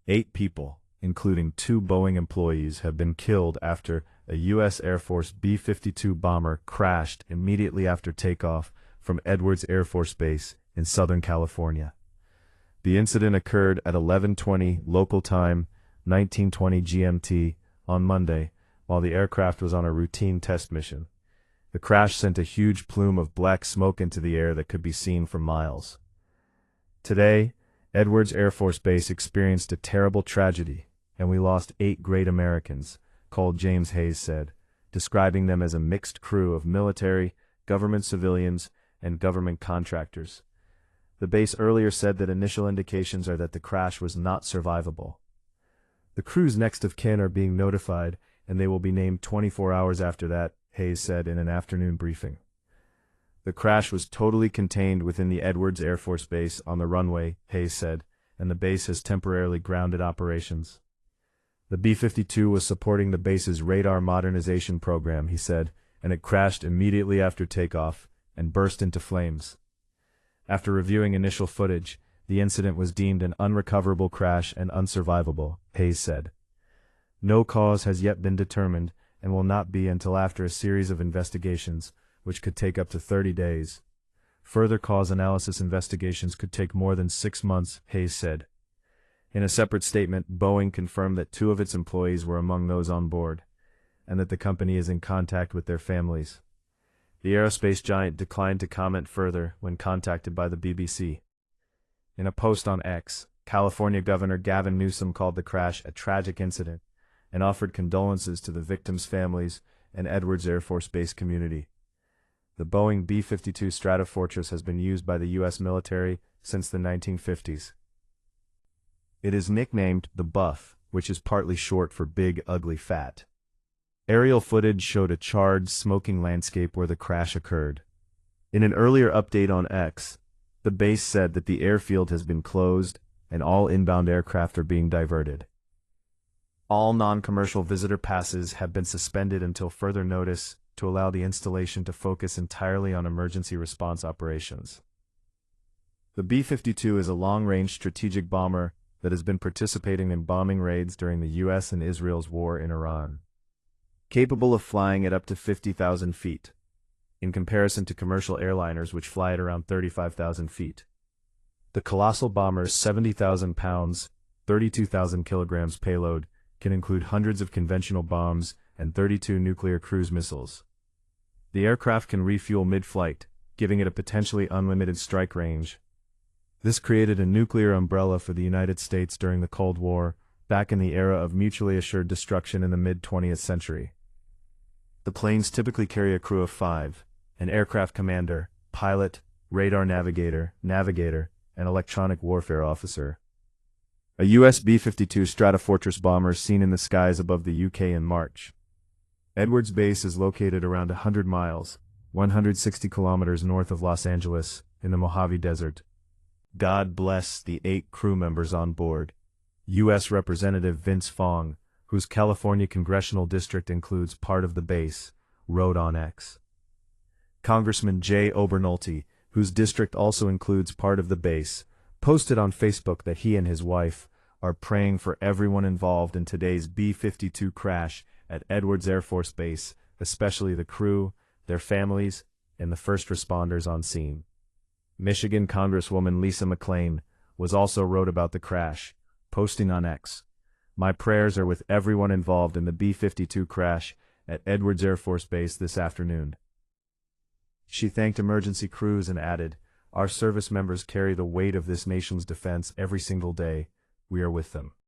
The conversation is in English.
8 people, including 2 Boeing employees, have been killed after a U.S. Air Force B-52 bomber crashed immediately after takeoff from Edwards Air Force Base in Southern California. The incident occurred at 11:20 local time, 1920 GMT, on Monday, while the aircraft was on a routine test mission. The crash sent a huge plume of black smoke into the air that could be seen for miles. Today, Edwards Air Force Base experienced a terrible tragedy, and we lost 8 great Americans, Col. James Hayes said, describing them as a mixed crew of military, government civilians, and government contractors. The base earlier said that initial indications are that the crash was not survivable. The crew's next of kin are being notified, and they will be named 24 hours after that, Hayes said in an afternoon briefing. The crash was totally contained within the Edwards Air Force Base on the runway, Hayes said, and the base has temporarily grounded operations. The B-52 was supporting the base's radar modernization program, he said, and it crashed immediately after takeoff and burst into flames. After reviewing initial footage, the incident was deemed an unrecoverable crash and unsurvivable, Hayes said. No cause has yet been determined and will not be until after a series of investigations, which could take up to 30 days. Further cause analysis investigations could take more than 6 months, Hayes said. In a separate statement, Boeing confirmed that 2 of its employees were among those on board, and that the company is in contact with their families. The aerospace giant declined to comment further when contacted by the BBC. In a post on X, California Governor Gavin Newsom called the crash a tragic incident and offered condolences to the victims' families and Edwards Air Force Base community. The Boeing B-52 Stratofortress has been used by the U.S. military since the 1950s. It is nicknamed the Buff, which is partly short for Big Ugly Fat. Aerial footage showed a charred, smoking landscape where the crash occurred. In an earlier update on X, the base said that the airfield has been closed and all inbound aircraft are being diverted. All non-commercial visitor passes have been suspended until further notice to allow the installation to focus entirely on emergency response operations. The B-52 is a long-range strategic bomber that has been participating in bombing raids during the U.S. and Israel's war in Iran. Capable of flying at up to 50,000 feet, in comparison to commercial airliners which fly at around 35,000 feet. The colossal bomber's 70,000 pounds, 32,000 kilograms payload can include hundreds of conventional bombs and 32 nuclear cruise missiles. The aircraft can refuel mid-flight, giving it a potentially unlimited strike range. This created a nuclear umbrella for the United States during the Cold War, back in the era of mutually assured destruction in the mid-20th century. The planes typically carry a crew of 5, an aircraft commander, pilot, radar navigator, and electronic warfare officer. A U.S. B-52 Stratofortress bomber seen in the skies above the UK in March. Edwards Base is located around 100 miles, 160 kilometers north of Los Angeles, in the Mojave Desert. God bless the 8 crew members on board. U.S. Representative Vince Fong, whose California congressional district includes part of the base, wrote on X. Congressman Jay Obernolte, whose district also includes part of the base, posted on Facebook that he and his wife are praying for everyone involved in today's B-52 crash at Edwards Air Force Base, especially the crew, their families, and the first responders on scene. Michigan Congresswoman Lisa McClain also wrote about the crash, posting on X, "My prayers are with everyone involved in the B-52 crash at Edwards Air Force Base this afternoon." She thanked emergency crews and added, "Our service members carry the weight of this nation's defense every single day. We are with them."